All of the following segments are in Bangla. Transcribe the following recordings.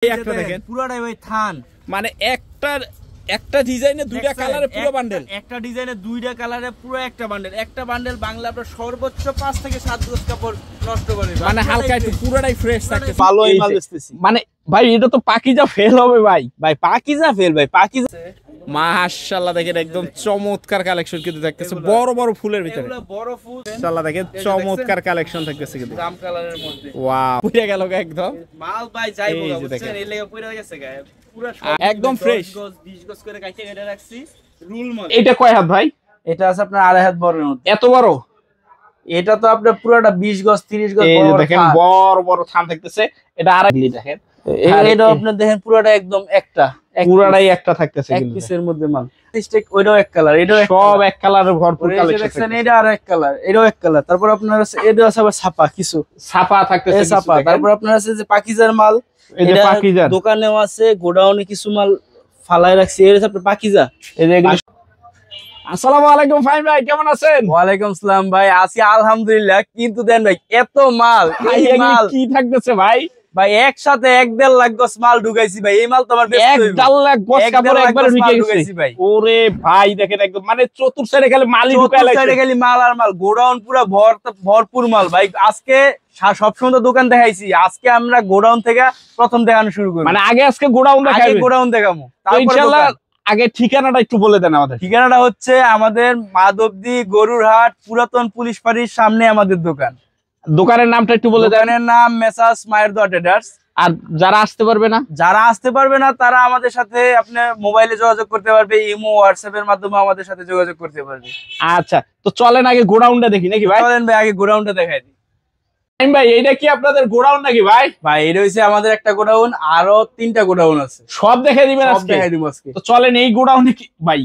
একটা দেখেন পুরোটাই ভাই থান, মানে একটা ডিজাইনে দুইটা কালারে পুরো বান্ডেল, একটা ডিজাইনে দুইটা কালারে পুরো একটা বান্ডেল। একটা বান্ডেল বাংলা আপনার সর্বোচ্চ 5 থেকে 7 গজ কাপড় নষ্ট করে, মানে হালকা একটু পুরোটাই ফ্রেশ থাকছে। ভালোই মাল বেচতেছি। মানে ভাই এটা তো পাকিজা ফেল হবে ভাই, ভাই পাকিজা ফেল ভাই, পাকিজা মাশাআল্লাহ দেখেন একদম চমৎকার কালেকশন কিন্তু থাকতেছে বড় বড় ফুলের ভিতরে, এগুলো বড় ফুল মাশাআল্লাহ দেখেন চমৎকার কালেকশন থাকতেছে কিন্তু জাম কালারের মধ্যে। ওয়াও পুরো গেল একদম মাল ভাই যাই বলা বুঝছেন, এই লাগা পুরো গেছে গায়ে পুরো একদম ফ্রেশ। 20 গজ করে কাটে কেটে রাখছি রুল মাল। এটা কয় হাত ভাই? এটা আছে আপনার 2.5 হাত বড়ের মধ্যে। এত বড়? এটা তো আপনার পুরোটা 20 গজ 30 গজ বড় দেখেন, বড় বড় থান থাকতেছে। এটা আড়াই দেখেন, এটা আপনি দেখেন পুরোটা একদম একটা পুরাটাই একটা থাকতেছে এক পিসের মধ্যে মাল। স্টেক ওইটাও এক কালার, এটাও সব এক কালারের ভরপুর কালেকশন দেখছেন। এটা আর এক কালার, এটাও এক কালার। তারপর আপনার আছে এটা আছে আবার ছাপা কিছু ছাপা থাকতেছে ছাপা। তারপর আপনার আছে যে পাকিজার মাল, এটা পাকিজার দোকানেও আছে, গোডাউনে কিছু মাল ফালাই রাখছি। এটা হচ্ছে আপনার পাকিজা। এই যে এগুলো। আসসালামু আলাইকুম ফাহিম ভাই, কেমন আছেন? ওয়ালাইকুম আসসালাম ভাই, আছি আলহামদুলিল্লাহ। কিন্তু দেন ভাই এত মাল, এই মাল কি থাকতেছে ভাই? ভাই একসাথে 1.5 লাখ গজ মাল ঢুকাইছি ভাই। এই মাল তো আমার 1.5 লাখ গজ কাপড় একবারে ঢুকাইছি ভাই। ওরে ভাই দেখেন একদম মানে চতুর সাইডে খালি মালই ঢুকায় লাগছে, চতুর খালি মাল আর মাল, গোডাউন পুরো ভরপুর মাল ভাই। আজকে সবসময় তো দোকান দেখাইছি, আজকে আমরা গোডাউন থেকে প্রথম দেখানো শুরু করব। মানে আজকে গোডাউন দেখাবো, গোডাউন দেখাবো। তারপর ইনশাআল্লাহ আগে ঠিকানাটা একটু বলে দেন আমাদের। ঠিকানাটা হচ্ছে আমাদের মাধবদী গরুরহাট পুরাতন পুলিশ ফাঁড়ির সামনে আমাদের দোকান। দোকানের নামটা একটু বলে দেন। দোকানের নাম মেসার্স মায়ের দোয়া ট্রেডার্স। আর যারা আসতে পারবে না তারা আমাদের সাথে আপনার মোবাইলে যোগাযোগ করতে পারবে, ইমো হোয়াটসঅ্যাপ এর মাধ্যমে আমাদের সাথে যোগাযোগ করতে পারবে। আচ্ছা তো চলেন আগে গোডাউনটা দেখি নাকি ভাই? চলেন ভাই আগে গোডাউনটা দেখাই দিই। ভাই এইটা কি আপনাদের গোডাউন নাকি ভাই? ভাই এটা হচ্ছে আমাদের একটা গোডাউন, আরো 3টা গোডাউন আছে। সব দেখাই দিবেন আজকে? সব দেখাই দিব আজকে। তো চলেন এই গোডাউনে কি ভাই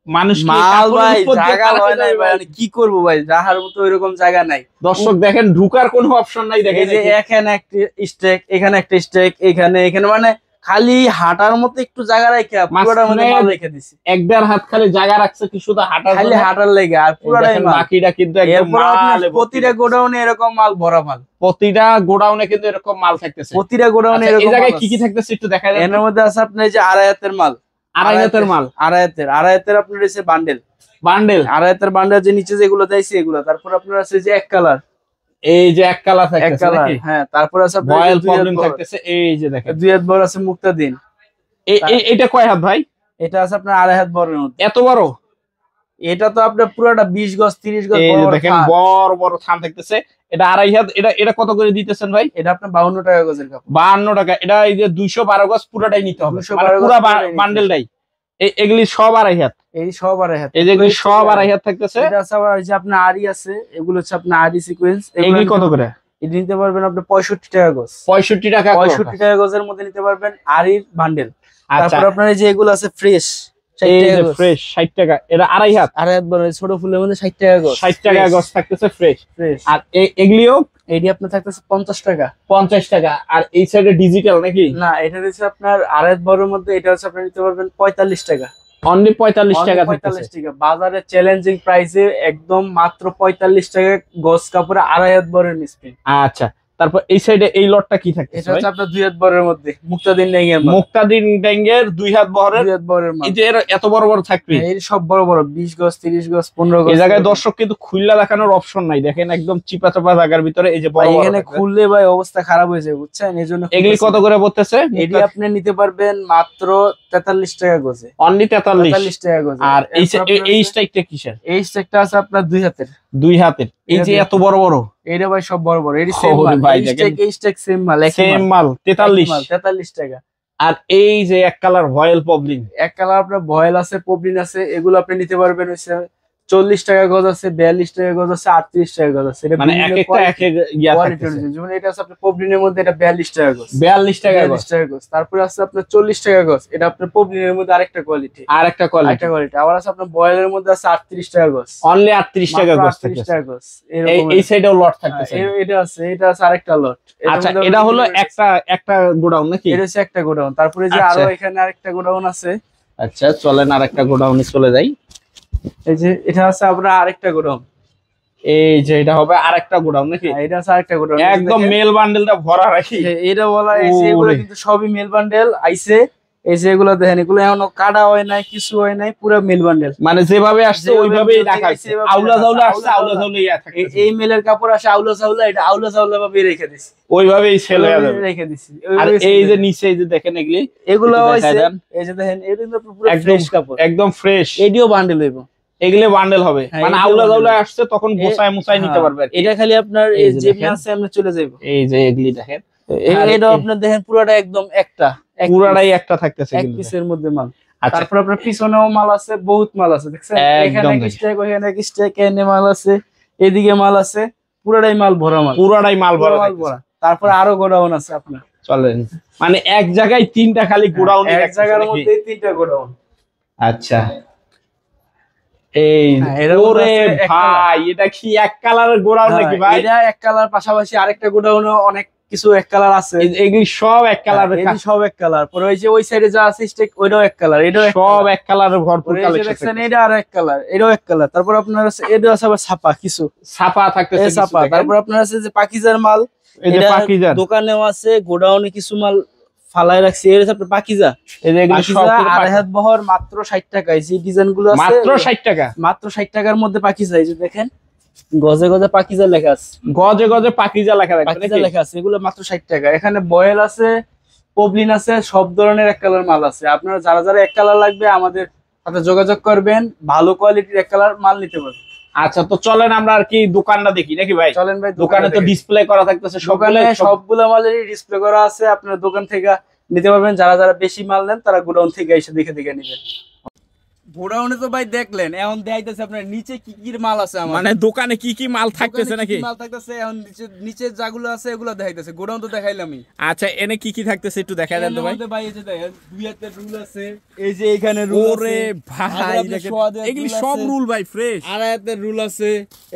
মানুষ মাল ভাই জায়গা হয় নাই ভাই, কি করব ভাই, যাহার মতো ওইরকম জায়গা নাই। দর্শক দেখেন ঢুকার কোনো অপশন নাই। দেখেন এই যে এখানে একটা স্টেক, এখানে একটা স্টেক, এখানে মানে খালি হাঁটার মতো একটু জায়গা রেখে পুরোটার মধ্যে মাল রেখে দিছি। 1.5 হাত খালি জায়গা রাখছে কি শুধু হাঁটার, খালি হাঁটার লেগে, আর পুরোটাই মাল। বাকিটা কিন্তু একদম মাল। প্রতিটা গোডাউনে এরকম মাল, ভরা মাল। প্রতিটা গোডাউনে কিন্তু এরকম মাল থাকতেছে। প্রতিটা গোডাউনে এরকম। এই জায়গায় কি কি থাকতেছে একটু দেখা যায়? এর মধ্যে আছে আপনার এই যে 2.5 হাতের মাল। 2.5 হাতের মাল, 2.5 হাতের আপনার হচ্ছে বান্ডেল। 2.5 হাতের বান্ডেল যে নিচে যেগুলো দেইছে এগুলো। তারপর আপনার আছে যে এক কালার, এই যে এক কালার থাকতেছে নাকি? হ্যাঁ। তারপর আছে আপনার রয়্যাল প্রবলেম থাকতেছে। এই যে দেখেন 2 হাত বড় আছে মুক্তাদিন। এটা কয় হাত ভাই? এটা আছে আপনার 2.5 হাত বড়ের মধ্যে। এত বড়? এটা তো আপনার পুরোটা 20 গজ 30 গজ দেখেন বড় বড় থান থাকতেছে। এটা 2.5 হাত। এটা কত করে দিতেছেন ভাই? এটা আপনার 52 টাকা গজের কাপড়। 52 টাকা। এটা এই যে 212 গজ পুরোটাই নিতে হবে, মানে পুরো বান্ডেলটাই। এগুলি সব 2.5 হাত। এই সব 2.5 হাত। এই যেগুলি সব 2.5 হাত থাকতেছে। এটা আছে আবার যে আপনার আরি আছে, এগুলো হচ্ছে আপনার আরি সিকোয়েন্স। এগুলি কত করে? এটা নিতে পারবেন আপনি 65 টাকা গজ। 65 টাকা? 65 টাকা গজের মধ্যে নিতে পারবেন আরির বান্ডেল। আচ্ছা তারপর আপনার এই যে এগুলো আছে ফ্রেশ, এই যে ফ্রেশ 60 টাকা। এটা 2.5 হাত। 2.5 হাত বড় ছোট ফুলের মধ্যে 60 টাকা গজ। 60 টাকা গজ থাকতেছে ফ্রেশ। ফ্রেশ। আর এগুলিও এইটি আপনার থাকতেছে 50 টাকা। 50 টাকা। আর এই সাইডে ডিজিটাল নাকি? না, এটা হচ্ছে আপনার 2.5 হাত বড়ের মধ্যে। এটা হচ্ছে আপনি নিতে পারবেন 45 টাকা। অনলি 45 টাকা। 45 টাকা বাজারে চ্যালেঞ্জিং প্রাইসে একদম মাত্র 45 টাকা গজ কাপড়ে 2.5 হাত বড়ের মিসপ্রিন্ট। আচ্ছা তারপর এই সাইডে এই লটটা কি থাকে? এটা হচ্ছে আপনার 2 হাত বড়ের মধ্যে মুক্তাদিন ড্যাঙ্গের মাল। মুক্তাদিন ড্যাঙ্গের 2 হাত বড়ের। 2 হাত বড়ের মাল। এই যে এত বড় বড় থাকবে, এই সব বড় বড় 20 গজ 30 গজ 15 গজ। এই জায়গায় দর্শক কিন্তু খুললা দেখানোর অপশন নাই। দেখেন একদম চিপা চাপা জায়গার ভিতরে এই যে বড় বড়। এখানে খুললে ভাই অবস্থা খারাপ হয়ে যাবে বুঝছেন, এজন্য। এগুলি কত করে পড়তেছে? এটি আপনি নিতে পারবেন মাত্র 43 টাকা গজে। অনলি 43 টাকা গজে। আর এই স্টাইকটা কিসের? এই স্টেকটা আছে আপনার 2 হাতের। 2 হাতের। এই যে এত বড় বড়, এইটা ভাই সব বড় বড়। এটি সেম মাল ভাই, এই স্টেক সেম মাল, সেম মাল 43 টাকা। আর এই যে এক কালার ভয়েল পবলিন, এক কালার আপনার ভয়েল আছে, পবলিন আছে, এগুলো আপনি নিতে পারবেন হচ্ছে 40 টাকা গজ আছে, 42 টাকা গজ আছে, 38 টাকা গজ আছে। মানে এক একটা এক এক ইয়া থাকতেছে। যেমন এটা আছে আপনার পবলিনের মধ্যে, এটা 42 টাকা গজ। 42 টাকা গজ। তারপরে আছে আপনার 40 টাকা গজ, এটা আপনার পবলিনের মধ্যে আরেকটা কোয়ালিটি। আবার আছে আপনার বয়েলের মধ্যে আছে 38 টাকা গজ। অনলি 38 টাকা গজ থাকতেছে। এই সাইডেও লট থাকতেছে। এটা আছে আরেকটা লট। আচ্ছা এটা হলো একটা গোডাউন নাকি? এটা হচ্ছে একটা গোডাউন। তারপরে যে আরো এখানে আরেকটা গোডাউন আছে। আচ্ছা চলেন আরেকটা গোডাউনে চলে যাই। এই যে এটা আছে আপনার আরেকটা গোডাউন। এই যে এটা হবে আরেকটা গোডাউন নাকি? এটা আছে আরেকটা গোডাউন, একদম মেল বান্ডেলটা ভরা রাখি। এটা বলা এই যে এগুলো কিন্তু সবই মেল বান্ডেল আইছে। এই যে এগুলো দেখেন, এগুলো এখনো কাটা হয় নাই, কিছু হয় নাই, পুরো মেল বান্ডেল, মানে যেভাবে আসছে ওইভাবেই রাখা আছে। আউলা জাউলা আসছে, আউলা জাউলা থাকে। এই মেলের কাপড় আসে আউলা জাউলা, এটা আউলা জাউলা ভাবে রেখে দিছি, ওইভাবেই সেল হয়ে যাবে, রেখে দিছি। আর এই যে নিচে এই যে দেখেন এগুলি, এগুলো হইছে এই যে দেখেন, এটা কিন্তু পুরো ফ্রেশ কাপড়, একদম ফ্রেশ। এডিও বান্ডেল হইবো, এগুলো বান্ডেল হবে, মানে আউলা জাউলা আসছে তখন গোছায় মুছায় নিতে পারবে। এটা খালি আপনার এই যে আছে আমরা চলে যাইবো। এই যে এগুলি দেখেন, এটা আপনার দেখেন পুরোটা একদম একটা, পুরাটাই একটা থাকতেছে এক কিন্তু পিসের মধ্যে মাল। আচ্ছা, তারপর আপনার পিছনেও মাল আছে, বহুত মাল আছে, দেখছেন এখানে এক স্ট্যাক, ওখানে এক স্ট্যাক, এনে মাল আছে, এদিকে মাল আছে, পুরোটাই মাল ভরা, মাল পুরাটাই মাল ভরা। তারপর আরো গোডাউন আছে আপনার, চলেন মানে এক জায়গায় তিনটা খালি গোডাউন, এক জায়গার মধ্যে তিনটা গোডাউন। আচ্ছা, এই ওরে ভাই এটা কি এক কালারের গোডাউন নাকি ভাই? এটা এক কালার, পাশাপাশি আরেকটা গোডাউনে অনেক কিছু এক কালার আছে, এগুলি সব এক কালারের, এগুলি সব এক কালার। পরে ওই যে ওই সাইডে যা আছে স্টেক, ওইটাও এক কালার, এটাও সব এক কালারের ভরপুর কালেকশন দেখছেন। এটা আর এক কালার, এটাও এক কালার। তারপর আপনার আছে এটা আছে আবার ছাপা, কিছু ছাপা থাকতেছে, ছাপা। তারপর আপনার আছে যে পাকিজার মাল, এই যে পাকিজার দোকানেও আছে, গোডাউনে কিছু মাল ফালাই রাখছি। এর সাথে পাকিজা, এই যে এগুলো সব আড়াই হাত বহর, মাত্র 60 টাকা। এই যে ডিজাইন গুলো আছে মাত্র 60 টাকা, মাত্র 60 টাকার মধ্যে পাকিজা। এই যে দেখেন গজে গজে পাকিজা লেখা আছে, গজে গজে পাকিজা লেখা আছে, এগুলো মাত্র 60 টাকা। এখানে বয়েল আছে, পবলিন আছে, সব ধরনের এক কালার মাল আছে। আপনারা যারা যারা এক কালার লাগবে আমাদের সাথে যোগাযোগ করবেন, ভালো কোয়ালিটির এক কালার মাল নিতে পারবেন। আচ্ছা, তো চলেন আমরা আর কি দোকানটা দেখি নাকি ভাই? চলেন ভাই, দোকানে তো ডিসপ্লে করা থাকতেছে, সবগুলো মালেরই ডিসপ্লে করা আছে, আপনার দোকান থেকে নিতে পারবেন। যারা যারা বেশি মাল নেন তারা গোডাউন থেকে এসে দেখে দেখে নেবেন। গোডাউনে তো ভাই দেখলেন, এখন দেখাইতেছে আপনার নিচে কি কি মাল আছে, মানে দোকানে কি কি মাল থাকতেছে নাকি? মাল থাকতেছে এখন নিচে যাগুলো আছে এগুলো দেখাইতেছে। গোডাউন তো দেখাইলামই। আচ্ছা, এনে কি কি থাকতেছে একটু দেখাই দেন তো ভাই। ভাই এই যে দেখেন, দুই হাতের রুল আছে, এই যে এখানে রুল আছে। ওরে ভাই দেখেন, এগুলি সব রুল ভাই ফ্রেশ। আড়াই হাতের রুল আছে,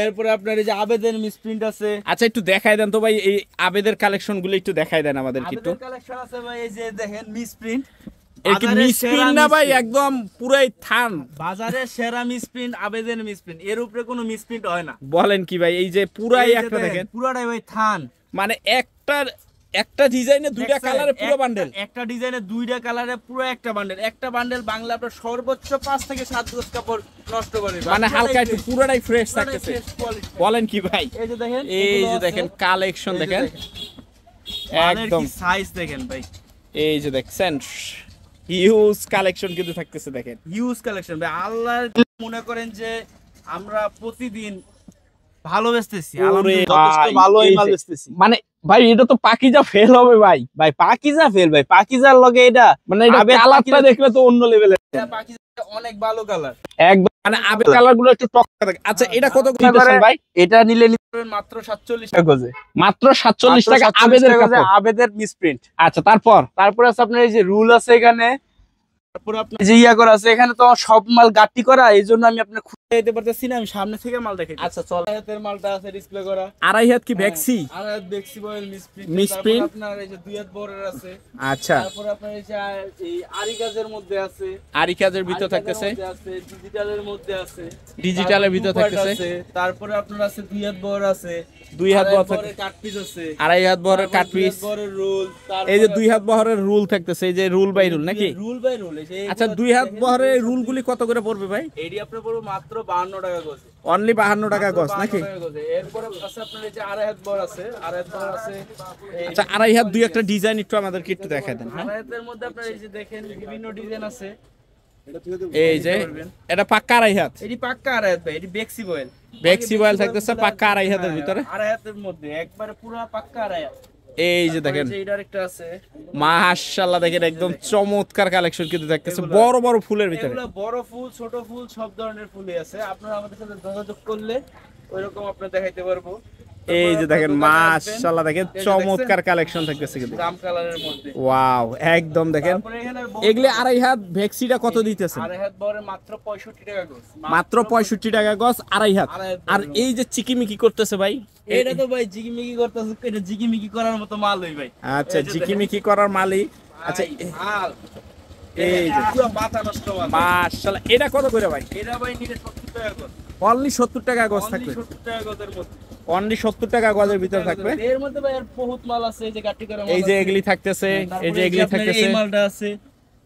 এরপরে আপনার এই যে আবেদের মিসপ্রিন্ট আছে। আচ্ছা, একটু দেখাই দেন তো ভাই, এই আবেদের কালেকশন গুলো একটু দেখাই দেন আমাদের। কিন্তু কালেকশন আছে ভাই, এই যে দেখেন মিসপ্রিন্ট, না ভাই একদম পুরাই থান, বাজারে সেরা মিসপ্রিন্ট, আবেদের মিসপ্রিন্ট, এর উপরে কোনো মিসপ্রিন্ট হয় না। বলেন কি ভাই? এই যে পুরাই একটা দেখেন, পুরাটাই ভাই থান, মানে একটা ডিজাইনে দুইটা কালারে পুরো বান্ডেল, একটা ডিজাইনে দুইটা কালারে পুরো একটা বান্ডেল। একটা বান্ডেল বাংলা আপনার সর্বোচ্চ 5 থেকে 7 গজ কাপড় নষ্ট করে, মানে হালকা একটু পুরোটাই ফ্রেশ থাকতেছে। বলেন কি ভাই? এই যে দেখেন কালেকশন দেখেন, একদম সাইজ দেখেন ভাই, এই যে দেখছেন হিউজ কালেকশন কিন্তু থাকতেছে, দেখেন হিউজ কালেকশন ভাই। আল্লাহ মনে করেন যে আমরা প্রতিদিন ভালো বেচতেছি, ভালোই মাল বেচতেছি। মানে ভাই এটা তো পাকিজা ফেল হবে ভাই, পাকিজা ফেল ভাই, পাকিজার লগে এটা মানে কালারটা দেখলে তো অন্য লেভেলের। পাকিজা অনেক ভালো কালার, একদম মানে আবেদ কালার গুলো একটু টকটকা থাকে। আচ্ছা, এটা কত করে দিতেছেন ভাই? এটা নিলে মাত্র 47 টাকা গজে, মাত্র 47 টাকা আবেদের কাপড়, আবেদের মিসপ্রিন্ট। আচ্ছা, তারপর আছে আপনার এই যে রুল আছে এখানে, তারপর আপনার যে ইয়া করা আছে এখানে, তো সব মাল গাটি করা, এইজন্য আমি আপনার খুঁজে দিতে পারতেছি না, আমি সামনে থেকে মাল দেখাই। আচ্ছা চল, হাতের মালটা আছে ডিসপ্লে করা, আড়াই হাত কি ভেক্সি, আড়াই হাত ভেক্সি বয়েল মিসপ্রিন্ট, আপনার এই যে দুই হাত বরের আছে। আচ্ছা, তারপর আপনার এই যে এই আরি কাজের মধ্যে আছে, আরি কাজের ভিতর থাকতেছে, ডিজিটালের মধ্যে আছে, ডিজিটালের ভিতর থাকতেছে। তারপরে আপনার আছে দুই হাত বর আছে, দুই হাত বহরের কাট পিস আছে, আড়াই হাত বহরের কাট পিস, এই যে দুই হাত বহরের রুল থাকতেছে, এই যে রুল বাই রুল নাকি? Rule by rule. আচ্ছা, দুই হাত বহরের রুল গুলি কত করে পড়বে ভাই? এডি আপনার পড়বে মাত্র 52 টাকা গজ, অনলি 52 টাকা গজ নাকি? এরপরে আছে আপনার এই যে আড়াই হাত বহর আছে, আড়াই হাত বহর আছে। আচ্ছা, আড়াই হাত দুই একটা ডিজাইন একটু আমাদেরকে একটু দেখায় দেন। আড়াই হাতের মধ্যে আপনার এই যে দেখেন বিভিন্ন ডিজাইন আছে, এই যে এটা পাক্কা আড়াই হাত, এডি পাক্কা আড়াই হাত ভাই, এডি বেক্সি বয়েল, বেক্সি বয়েল থাকতেছে পাক্কা আড়াই হাতের ভিতরে, আড়াই হাতের মধ্যে একবারে পুরো পাক্কা আড়াই হাত। এই যে দেখেন এইটার একটা আছে, মাশাআল্লাহ, দেখেন একদম চমৎকার কালেকশন কিন্তু থাকতেছে, বড় বড় ফুলের ভিতরে। এগুলো বড় ফুল, ছোট ফুল, সব ধরনের ফুলই আছে। আপনারা আমাদের সাথে যোগাযোগ করলে ওইরকম আপনারা দেখাইতে পারবো। এই যে দেখেন মাশাআল্লাহ, দেখেন চমৎকার কালেকশন থাকতেছে কিন্তু জাম কালারের মধ্যে, ওয়াও একদম দেখেন। এগুলি আড়াই হাত ভেক্সিটা কত দিতেছেন? আড়াই হাত বহরে মাত্র 65 টাকা গজ, মাত্র 65 টাকা গজ আড়াই হাত। আর এই যে চিকিমিকি করতেছে ভাই, এটা তো ভাই জিকিমিকি করতেছে, এটা জিকিমিকি করার মতো মাল হই ভাই। আচ্ছা, জিকিমিকি করার মালই। আচ্ছা, এই যে পুরো মাথা নষ্ট মাল, মাশাআল্লাহ, এটা কত করে ভাই? এটা ভাই নিলে 70 টাকা গজ, অনলি 70 টাকা গজ থাকবে, 70 টাকা গজের মধ্যে। অনলি 70 টাকা গজের ভিতর থাকবে। এর মধ্যে ভাই আর বহুত মাল আছে, এই যে গাটি করা মাল এই যে আছে। এগুলি থাকতেছে, এই যে তারপরে এগুলি আপনার থাকতেছে, এই মালটা আছে,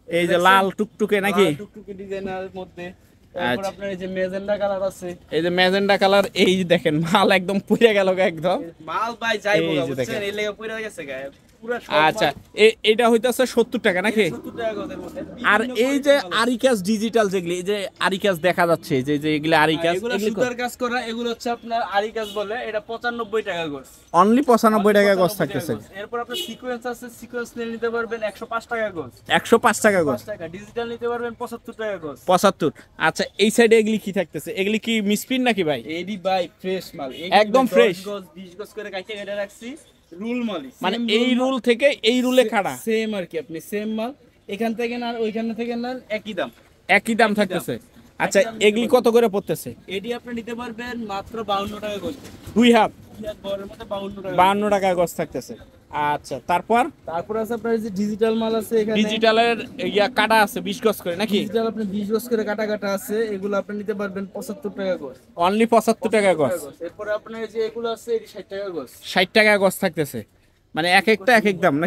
এই যে লাল টুকটুকে নাকি, লাল টুকটুকে ডিজাইনের মধ্যে। তারপর আপনার এই যে মেজেন্ডা কালার আছে, এই যে ম্যাজেন্ডা কালার। এই যে দেখেন মাল একদম পুড়ে গেল একদম। মাল ভাই যাইবো এই যে বুঝছেন, দেখেন। এই লেগে পড়ে গেছে গায়ে পুরো সব আচ্ছা এটা হইতাছে 70 টাকা নাকি। 70 টাকা গজের মধ্যে। আর বিভিন্ন এই যে quality মাল আছে। আরিকাস ডিজিটাল যেগুলি, এই যে আরিকাস দেখা যাচ্ছে, এই যে যে এগুলি আরিকাস, এগুলো এগুলি সুতার কাজ করা, এগুলো হচ্ছে আপনার আরি কাজ বলে, এটা 95 টাকা গজ। অনলি 95 টাকা গজ থাকতেছে। এরপর আপনার সিকোয়েন্স আছে, সিকোয়েন্স নিতে পারবেন 105 টাকা গজ। 105 টাকা গজ, 5 টাকা ডিজিটাল নিতে পারবেন 75 টাকা গজ। 75। আচ্ছা এই সাইডে এগুলি কি থাকতেছে, এগুলি কি মিসপ্রিন্ট নাকি ভাই? এডি বাই ফ্রেশ মাল, একদম fresh। 10 গজ 20 গজ করে কাটে কেটে রাখছি, রুল মালই, মানে এই রুল থেকে এই রুলে খাড়া, সেম আর কি, আপনি সেম মাল এখান থেকে না ওইখান থেকে না একই দাম। একই দাম থাকতেছে। আচ্ছা এগুলি কত করে পড়তেছে? এডি আপনি নিতে পারবেন মাত্র 52 টাকা গজ। দুই হাত ইয়ার বড়ের মধ্যে 52 টাকা। 52 টাকা গজ থাকতেছে। আচ্ছা তারপর তারপর আছে আপনার এই যে ডিজিটাল মাল আছে এখানে, ডিজিটালের ইয়া কাটা আছে 20 গজ করে নাকি, ডিজিটাল আপনি 20 গজ করে কাটা কাটা আছে, এগুলো আপনি নিতে পারবেন 75 টাকা গজ। অনলি 75 টাকা গজ। এরপরে আপনার এই যে এগুলো আছে, এটি 60 টাকা গজ। 60 টাকা গজ থাকতেছে, মানে এক একটা এক এক দাম না।